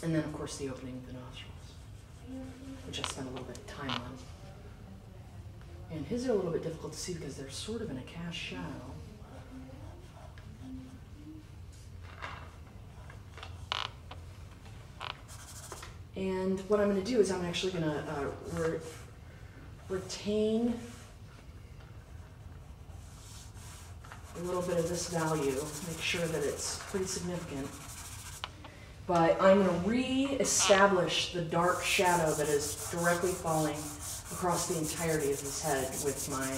And then, of course, the opening of the nostrils, which I spent a little bit of time on. And his are a little bit difficult to see because they're sort of in a cast shadow. And what I'm going to do is I'm actually going to retain a little bit of this value, make sure that it's pretty significant. But I'm going to re-establish the dark shadow that is directly falling across the entirety of his head with my,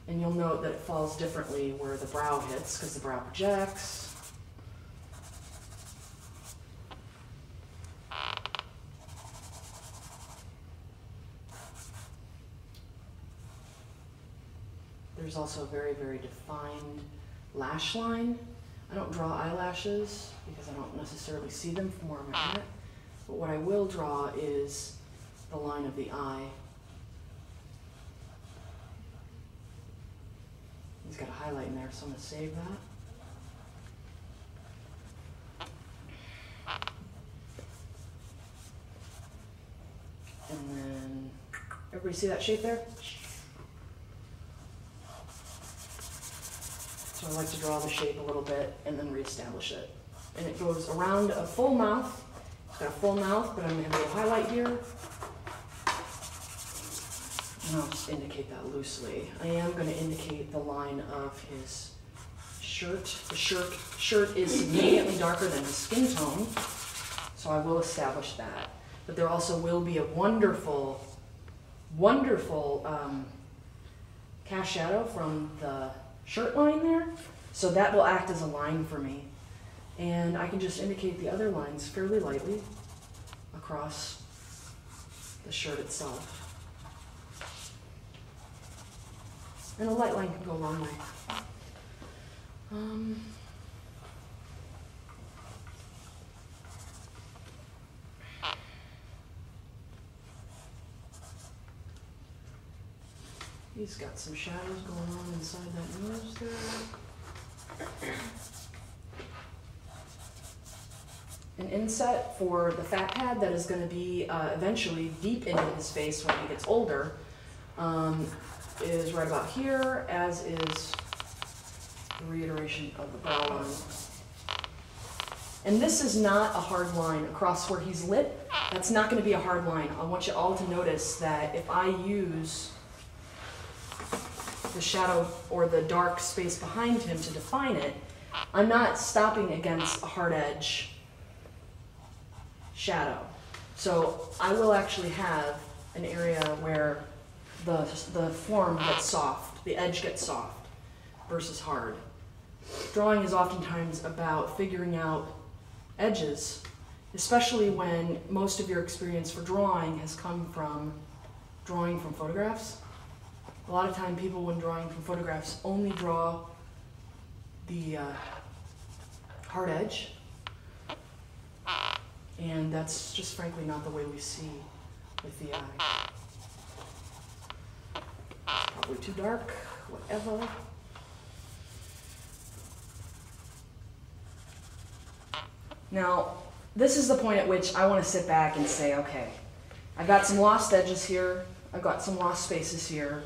and you'll note that it falls differently where the brow hits because the brow projects. There's also a very, very defined lash line. I don't draw eyelashes because I don't necessarily see them from where I'm at. But what I will draw is the line of the eye. He's got a highlight in there, so I'm going to save that. And then, everybody see that shape there? So I like to draw the shape a little bit and then reestablish it. And it goes around a full mouth. It's got a full mouth, but I'm going to have a little highlight here. And I'll just indicate that loosely. I am going to indicate the line of his shirt. The shirt is significantly darker than his skin tone, so I will establish that. But there also will be a wonderful, wonderful cast shadow from the shirt line there, so that will act as a line for me. And I can just indicate the other lines fairly lightly across the shirt itself. And a light line can go a long way. He's got some shadows going on inside that nose there. An inset for the fat pad that is going to be eventually deep into his face when he gets older is right about here, as is the reiteration of the brow line. And this is not a hard line across where he's lit. That's not going to be a hard line. I want you all to notice that if I use the shadow or the dark space behind him to define it, I'm not stopping against a hard edge shadow. So I will actually have an area where the form gets soft, the edge gets soft versus hard. Drawing is oftentimes about figuring out edges, especially when most of your experience for drawing has come from drawing from photographs. A lot of time people, when drawing from photographs, only draw the hard edge. And that's just frankly not the way we see with the eye. Probably too dark, whatever. Now, this is the point at which I want to sit back and say, okay, I've got some lost edges here, I've got some lost spaces here.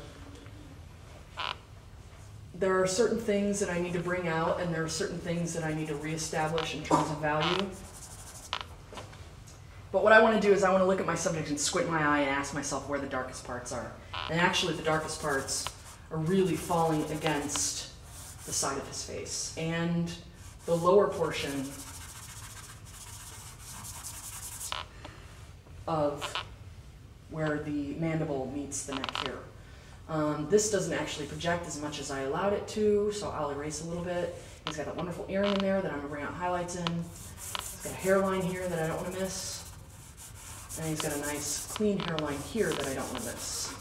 There are certain things that I need to bring out, and there are certain things that I need to reestablish in terms of value. But what I want to do is I want to look at my subject and squint my eye and ask myself where the darkest parts are. And actually the darkest parts are really falling against the side of his face and the lower portion of where the mandible meets the neck here. This doesn't actually project as much as I allowed it to, so I'll erase a little bit. He's got that wonderful earring in there that I'm going to bring out highlights in. He's got a hairline here that I don't want to miss. And he's got a nice clean hairline here that I don't want to miss.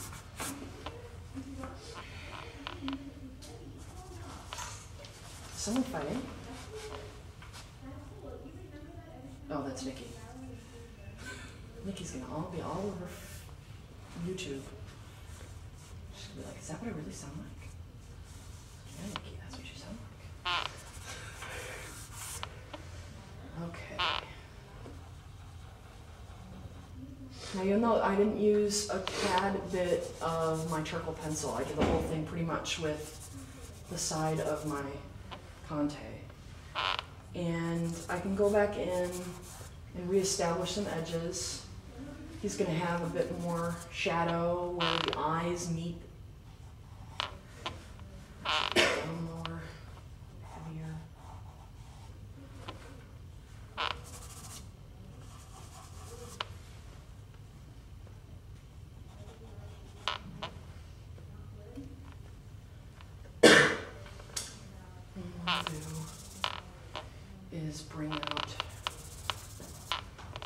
Is someone fighting? Oh, that's Nikki. Nikki's going to be all over YouTube. She's going to be like, is that what I really sound like? Yeah, Nikki, that's what you sound like. Okay. Now you'll note I didn't use a tad bit of my charcoal pencil. I did the whole thing pretty much with the side of my Conte. And I can go back in and reestablish some edges. He's going to have a bit more shadow where the eyes meet. A little more heavier. And what I'll do is bring out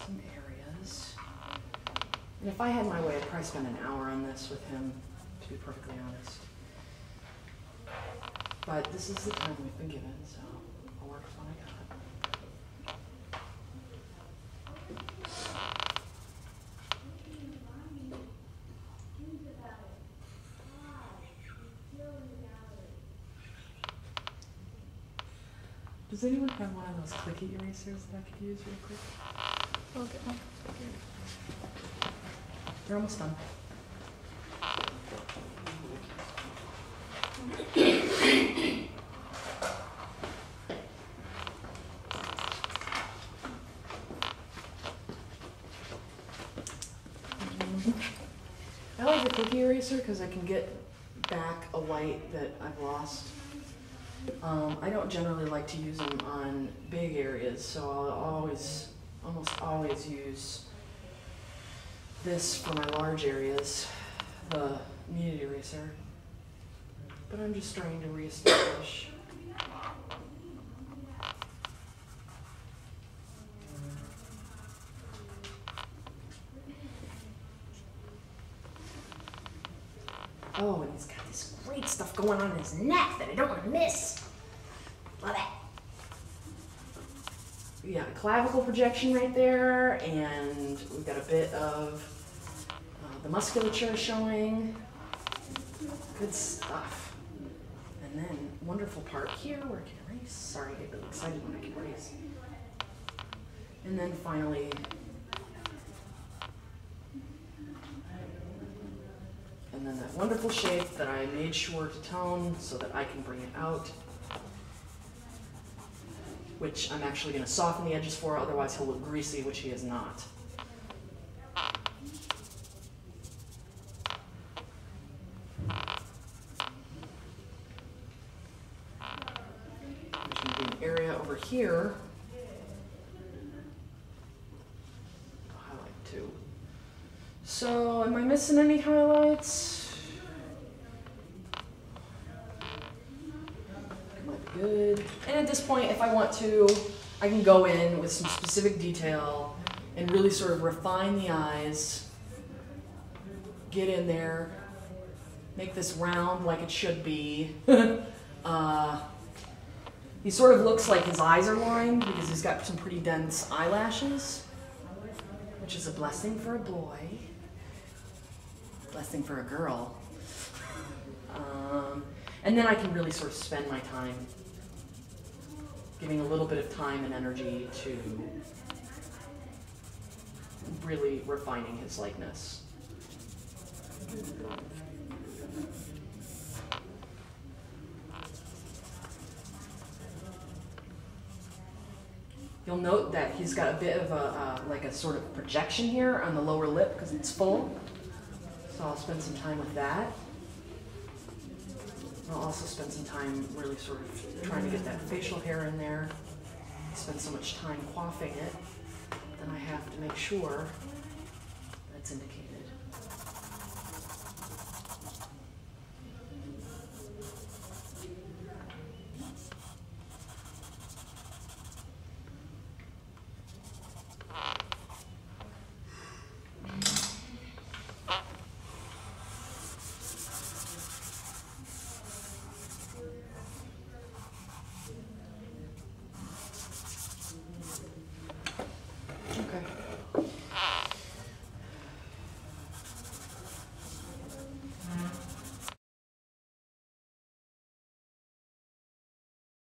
some areas. And if I had my way, I'd probably spend an hour on this with him, to be perfectly honest. But this is the time we've been given, so I'll work with what I got. Does anyone have one of those clicky erasers that I could use real quick? Okay. You're almost done. I like the clicky eraser because I can get back a white that I've lost. I don't generally like to use them on big areas, so I'll almost always use this for my large areas, the kneaded eraser. But I'm just trying to reestablish. Oh, and he's got this great stuff going on in his neck that I don't want to miss. Love it. We got a clavicle projection right there, and we've got a bit of the musculature showing. Good stuff. And then, wonderful part here where I can erase. Sorry, I get really excited when I can erase. And then finally, and then that wonderful shape that I made sure to tone so that I can bring it out, which I'm actually going to soften the edges for, otherwise he'll look greasy, which he is not. There's going to be an area over here. I'll highlight too. So, am I missing any highlights? Might be good. And at this point, if I want to, I can go in with some specific detail and really sort of refine the eyes, get in there, make this round like it should be. He sort of looks like his eyes are lined because he's got some pretty dense eyelashes, which is a blessing for a boy, blessing for a girl. And then I can really sort of spend my time giving a little bit of time and energy to really refining his likeness. You'll note that he's got a bit of a, like a sort of projection here on the lower lip because it's full. So I'll spend some time with that. I'll also spend some time really sort of trying to get that facial hair in there. I spend so much time coiffing it, then I have to make sure that's indicated.